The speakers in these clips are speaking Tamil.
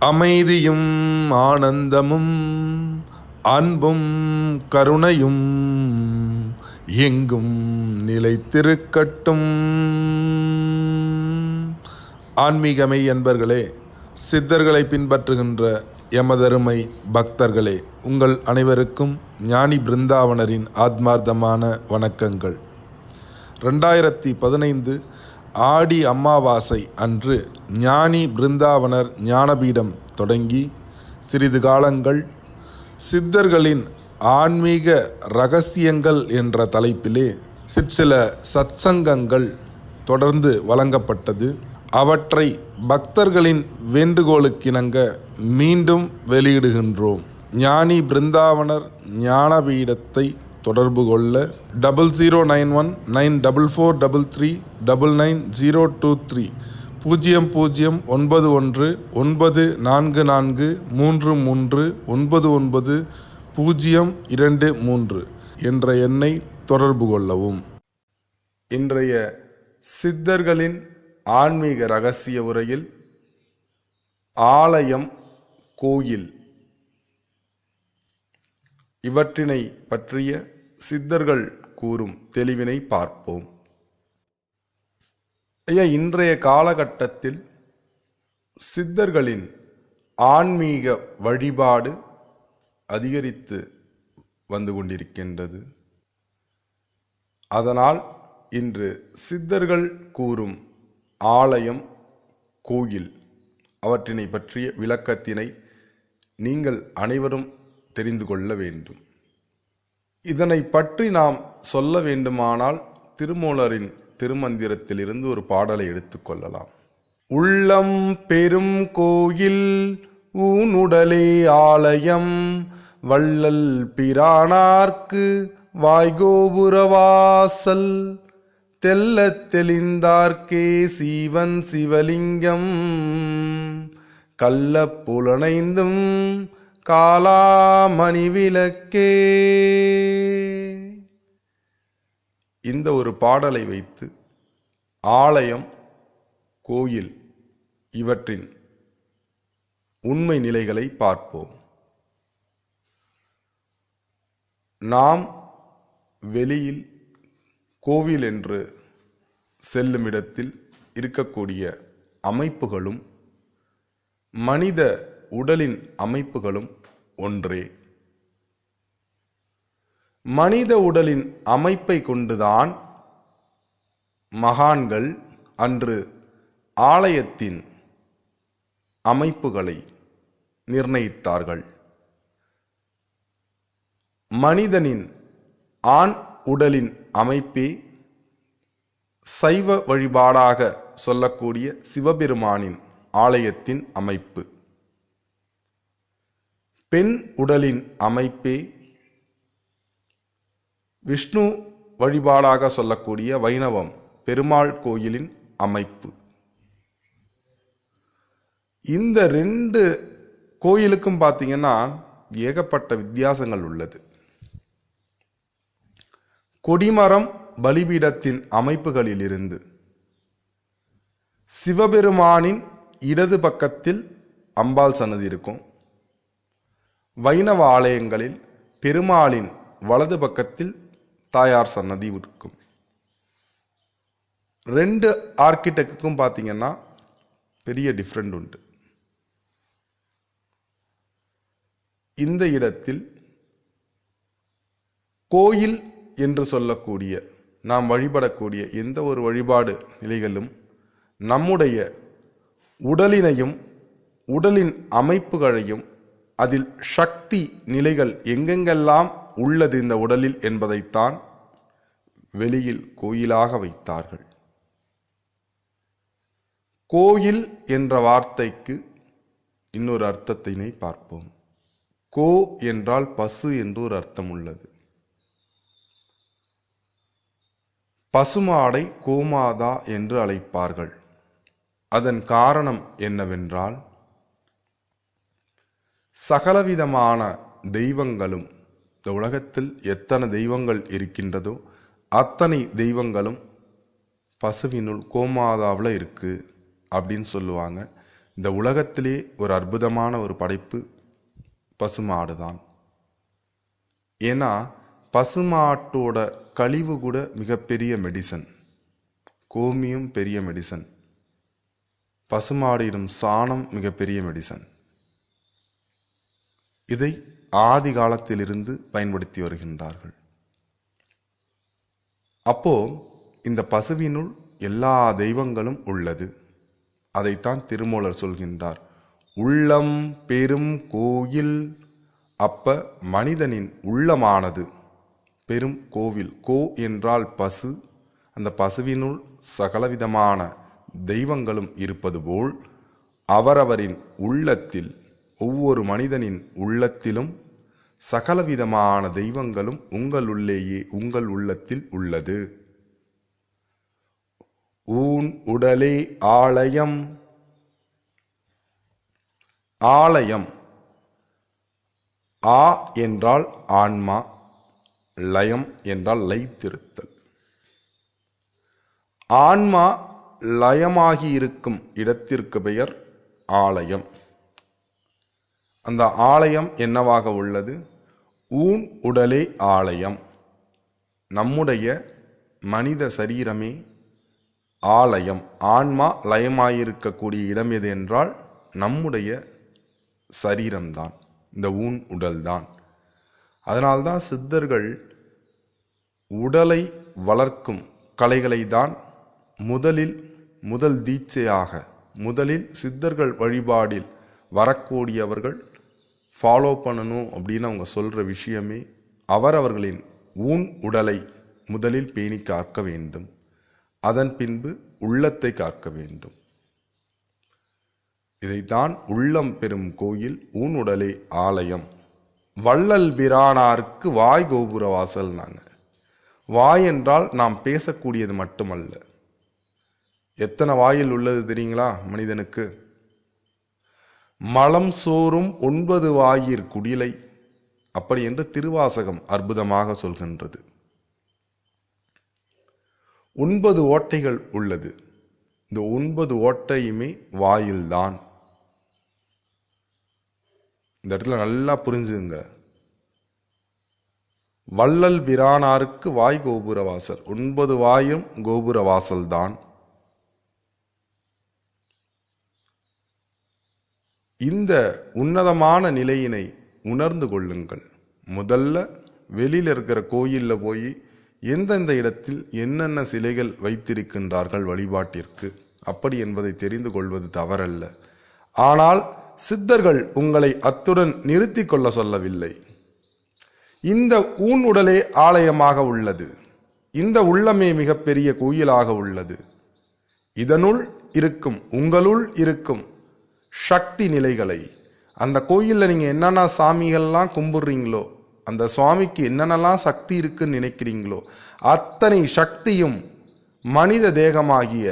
அமைதியும் ஆனந்தமும் அன்பும் கருணையும் எங்கும் நிலைத்திருக்கட்டும். ஆன்மீகமை என்பர்களே, சித்தர்களை பின்பற்றுகின்ற எமதருமை பக்தர்களே, உங்கள் அனைவருக்கும் ஞானி பிருந்தாவனரின் ஆத்மார்த்தமான வணக்கங்கள். 2015 ஆடி அமாவாசை அன்று ஞானி பிருந்தாவனர் ஞானபீடம் தொடங்கி சிறிது காலங்கள் சித்தர்களின் ஆன்மீக இரகசியங்கள் என்ற தலைப்பிலே சிற்சில சத்சங்கங்கள் தொடர்ந்து வழங்கப்பட்டது. அவற்றை பக்தர்களின் வேண்டுகோளுக்கிணங்க மீண்டும் வெளியிடுகின்றோம். ஞானி பிருந்தாவனர் ஞானபீடத்தை தொடர்பு கொள்ள 00919443399023 00919433999023 என்ற எண்ணை தொடர்பு கொள்ளவும். இன்றைய சித்தர்களின் ஆன்மீக இரகசிய உரையில் ஆலயம், கோயில் இவற்றினை பற்றிய சித்தர்கள் கூறும் தெளிவினை பார்ப்போம். இன்றைய காலகட்டத்தில் சித்தர்களின் ஆன்மீக வழிபாடு அதிகரித்து வந்து கொண்டிருக்கின்றது. அதனால் இன்று சித்தர்கள் கூறும் ஆலயம், கோயில் அவற்றினை பற்றிய விளக்கத்தினை நீங்கள் அனைவரும் தெரிந்து கொள்ள வேண்டும். இதனை பற்றி நாம் சொல்ல வேண்டுமானால் திருமூலரின் திருமந்திரத்திலிருந்து ஒரு பாடலை எடுத்துக்கொள்ளலாம். உள்ளம் பெரும் கோயில் ஊனுடலே ஆலயம், வள்ளல் பிரானார்க்கு வாய்கோபுரவாசல், தெள்ளத் தெளிந்தார்க்கே சீவன் சிவலிங்கம், கள்ளப் புலனைந்தும் காலாமணி விளக்கே. இந்த ஒரு பாடலை வைத்து ஆலயம், கோயில் இவற்றின் உண்மை நிலைகளை பார்ப்போம். நாம் வெளியில் கோவில் என்று செல்லும் இடத்தில் இருக்கக்கூடிய அமைப்புகளும் மனித உடலின் அமைப்புகளும் ஒன்றே. மனித உடலின் அமைப்பை கொண்டுதான் மகான்கள் அன்று ஆலயத்தின் அமைப்புகளை நிர்ணயித்தார்கள். மனிதனின் ஆண் உடலின் அமைப்பே சைவ வழிபாடாக சொல்லக்கூடிய சிவபெருமானின் ஆலயத்தின் அமைப்பு. பெண் உடலின் அமைப்பே விஷ்ணு வழிபாடாக சொல்லக்கூடிய வைணவம் பெருமாள் கோயிலின் அமைப்பு. இந்த ரெண்டு கோயிலுக்கும் பார்த்தீங்கன்னா ஏகப்பட்ட வித்தியாசங்கள் உள்ளது. கொடிமரம் பலிபீடத்தின் அமைப்புகளிலிருந்து சிவபெருமானின் இடது பக்கத்தில் அம்பாள் சன்னதி இருக்கும். வைணவ ஆலயங்களில் பெருமாளின் வலது பக்கத்தில் தாயார் சன்னதி இருக்கும். ரெண்டு ஆர்கிடெக்டுக்கும் பார்த்தீங்கன்னா பெரிய டிஃப்ரெண்ட் உண்டு. இந்த இடத்தில் கோயில் என்று சொல்லக்கூடிய நாம் வழிபடக்கூடிய எந்த ஒரு வழிபாடு நிலைகளும் நம்முடைய உடலினையும் உடலின் அமைப்புகளையும் அதில் சக்தி நிலைகள் எங்கெங்கெல்லாம் உள்ளது இந்த உடலில் என்பதைத்தான் வெளியில் கோயிலாக வைத்தார்கள். கோயில் என்ற வார்த்தைக்கு இன்னொரு அர்த்தத்தினை பார்ப்போம். கோ என்றால் பசு என்று ஒரு அர்த்தம் உள்ளது. பசுமாடை கோமாதா என்று அழைப்பார்கள். அதன் காரணம் என்னவென்றால் சகலவிதமான தெய்வங்களும், இந்த உலகத்தில் எத்தனை தெய்வங்கள் இருக்கின்றதோ அத்தனை தெய்வங்களும் பசுவினுள் கோமாதாவில் இருக்கு அப்படின்னு சொல்லுவாங்க. இந்த உலகத்திலே ஒரு அற்புதமான ஒரு படைப்பு பசுமாடு தான். ஏன்னா பசுமாட்டோட கழிவு கூட மிகப்பெரிய மெடிசன், கோமியம் பெரிய மெடிசன், பசுமாடிடும் சாணம் மிகப்பெரிய மெடிசன். இதை ஆதி காலத்திலிருந்து பயன்படுத்தி வருகின்றார்கள். அப்போ இந்த பசுவினுள் எல்லா தெய்வங்களும் உள்ளது. அதைத்தான் திருமூலர் சொல்கின்றார், உள்ளம் பெரும் கோயில். அப்ப மனிதனின் உள்ளமானது பெரும் கோவில். கோ என்றால் பசு. அந்த பசுவினுள் சகலவிதமான தெய்வங்களும் இருப்பது போல் அவரவரின் உள்ளத்தில், ஒவ்வொரு மனிதனின் உள்ளத்திலும் சகலவிதமான தெய்வங்களும் உங்களுள்ளேயே, உங்கள் உள்ளத்தில் உள்ளது. ஊன் உடலே ஆலயம். ஆலயம், ஆ என்றால் ஆன்மா, லயம் என்றால் லயித்திருத்தல். ஆன்மா லயமாகி இருக்கும் இடத்திற்கு பெயர் ஆலயம். அந்த ஆலயம் என்னவாக உள்ளது? ஊன் உடலே ஆலயம். நம்முடைய மனித சரீரமே ஆலயம். ஆன்மா லயமாயிருக்கக்கூடிய இடம் எது என்றால் நம்முடைய சரீரம்தான், இந்த ஊன் உடல்தான். அதனால்தான் சித்தர்கள் உடலை வளர்க்கும் கலைகளை தான் முதல் தீட்சையாக, முதலில் சித்தர்கள் வழிபாடில் வரக்கூடியவர்கள் ஃபாலோ பண்ணணும் அப்படின்னு அவங்க சொல்கிற விஷயமே அவரவர்களின் ஊன் உடலை முதலில் பேணி காக்க வேண்டும், அதன் பின்பு உள்ளத்தை காக்க வேண்டும். இதைத்தான் உள்ளம் பெரும் கோயில், ஊன் உடலே ஆலயம். வள்ளல் பிரானாருக்கு வாய் கோபுர வாசல். வாய் என்றால் நாம் பேசக்கூடியது மட்டுமல்ல. எத்தனை வாயில் உள்ளது தெரியுங்களா மனிதனுக்கு? மலம் சோறும் 9 வாயிற் குடிலை, அப்படி என்று திருவாசகம் அற்புதமாக சொல்கின்றது. 9 ஓட்டைகள் உள்ளது. இந்த 9 ஓட்டையுமே வாயில்தான். இந்த இடத்துல நல்லா புரிஞ்சுங்க. வள்ளல் பிரானாருக்கு வாய் கோபுர வாசல். 9 வாயும் கோபுர வாசல் தான். இந்த உன்னதமான நிலையினை உணர்ந்து கொள்ளுங்கள். முதல்ல வெளியில் இருக்கிற கோயிலில் போய் எந்தெந்த இடத்தில் என்னென்ன சிலைகள் வைத்திருக்கின்றார்கள் வழிபாட்டிற்கு, அப்படி என்பதை தெரிந்து கொள்வது தவறல்ல. ஆனால் சித்தர்கள் உங்களை அத்துடன் நிறுத்தி கொள்ள சொல்லவில்லை. இந்த ஊன் உடலே ஆலயமாக உள்ளது. இந்த உள்ளமே மிகப்பெரிய கோயிலாக உள்ளது. இதனுள் இருக்கும், உங்களுள் இருக்கும் சக்தி நிலைகளை, அந்த கோயிலில் நீங்கள் என்னென்ன சாமிகள்லாம் கும்பிடுறீங்களோ, அந்த சுவாமிக்கு என்னென்னலாம் சக்தி இருக்குன்னு நினைக்கிறீங்களோ, அத்தனை சக்தியும் மனித தேகமாகிய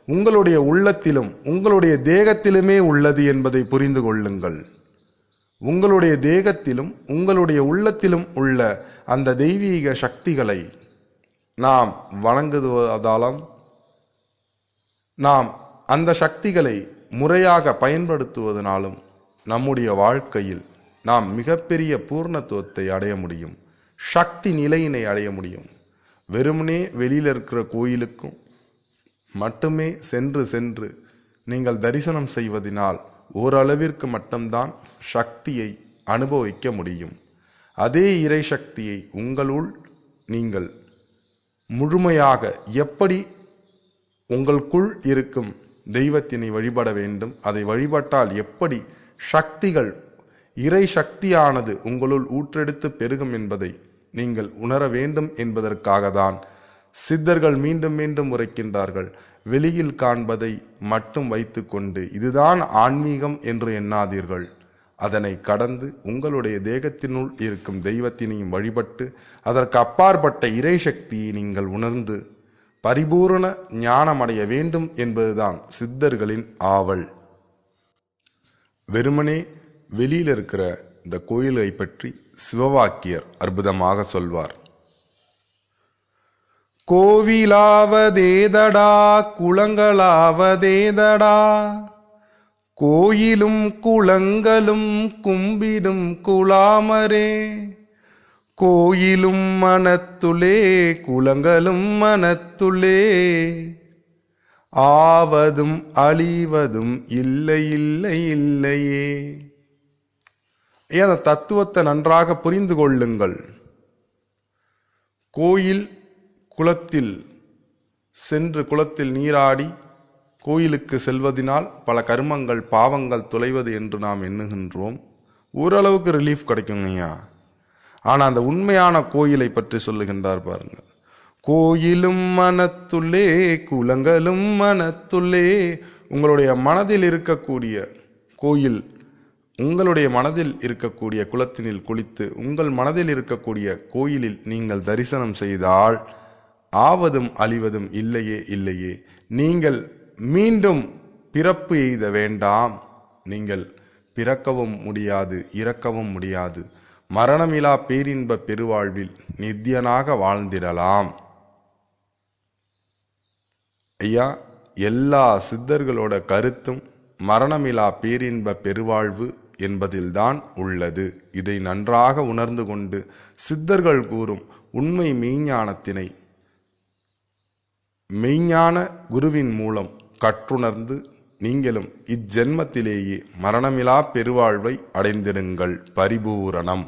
உங்களுடைய உள்ளத்திலும் உங்களுடைய தேகத்திலுமே உள்ளது என்பதை புரிந்து கொள்ளுங்கள். உங்களுடைய தேகத்திலும் உங்களுடைய உள்ளத்திலும் உள்ள அந்த தெய்வீக சக்திகளை நாம் வணங்குவதாலும், நாம் அந்த சக்திகளை முறையாக பயன்படுத்துவதனாலும் நம்முடைய வாழ்க்கையில் நாம் மிகப்பெரிய பூர்ணத்துவத்தை அடைய முடியும், சக்தி நிலையினை அடைய முடியும். வெறுமனே வெளியில் இருக்கிற கோயிலுக்கும் மட்டுமே சென்று நீங்கள் தரிசனம் செய்வதனால் ஓரளவிற்கு மட்டும்தான் சக்தியை அனுபவிக்க முடியும். அதே இறை சக்தியை உங்களுள் நீங்கள் முழுமையாக, எப்படி உங்களுக்குள் இருக்கும் தெய்வத்தினை வழிபட வேண்டும், அதை வழிபட்டால் எப்படி சக்திகள், இறை சக்தியானது உங்களுள் ஊற்றெடுத்து பெருகும் என்பதை நீங்கள் உணர வேண்டும் என்பதற்காக தான் சித்தர்கள் மீண்டும் மீண்டும் உரைக்கின்றார்கள். வெளியில் காண்பதை மட்டும் வைத்து கொண்டு இதுதான் ஆன்மீகம் என்று எண்ணாதீர்கள். அதனை கடந்து உங்களுடைய தேகத்தினுள் இருக்கும் தெய்வத்தினையும் வழிபட்டு அதற்கு அப்பாற்பட்ட இறை சக்தியை நீங்கள் உணர்ந்து பரிபூரண ஞானமடைய வேண்டும் என்பதுதான் சித்தர்களின் ஆவல். வெறுமனே வெளியில் இருக்கிற இந்த கோயிலை பற்றி சிவவாக்கியர் அற்புதமாக சொல்வார். கோவிலாவதேதடா குளங்களாவதேதடா, கோயிலும் குளங்களும் கும்பிடும் குலாமரே, கோயிலும் மனத்துளே குளங்களும் மனத்துளே, ஆவதும் அழிவதும் இல்லை இல்லை இல்லையே. அந்த தத்துவத்தை நன்றாக புரிந்து கொள்ளுங்கள். கோயில் குளத்தில் சென்று குளத்தில் நீராடி கோயிலுக்கு செல்வதனால் பல கர்மங்கள் பாவங்கள் தொலைவது என்று நாம் எண்ணுகின்றோம். ஓரளவுக்கு ரிலீஃப் கிடைக்குங்கய்யா. ஆனால் அந்த உண்மையான கோயிலை பற்றி சொல்லுகின்றார் பாருங்கள். கோயிலும் மனத்துள்ளே குளங்களும் மனத்துள்ளே. உங்களுடைய மனதில் இருக்கக்கூடிய கோயில், உங்களுடைய மனதில் இருக்கக்கூடிய குளத்தினில் குளித்து உங்கள் மனதில் இருக்கக்கூடிய கோயிலில் நீங்கள் தரிசனம் செய்தால் ஆவதும் அழிவதும் இல்லையே இல்லையே. நீங்கள் மீண்டும் பிறப்பு எய்த வேண்டாம். நீங்கள் பிறக்கவும் முடியாது, இறக்கவும் முடியாது. மரணமிலா பேரின்ப பெருவாழ்வில் நித்தியனாக வாழ்ந்திடலாம். ஐயா, எல்லா சித்தர்களோட கருத்தும் மரணமிலா பேரின்ப பெருவாழ்வு என்பதில்தான் உள்ளது. இதை நன்றாக உணர்ந்து கொண்டு சித்தர்கள் கூறும் உண்மை மெய்ஞானத்தினை மெய்ஞான குருவின் மூலம் கற்றுணர்ந்து நீங்களும் இஜென்மத்திலேயே மரணமிலா பெருவாழ்வை அடைந்திடுங்கள். பரிபூரணம்.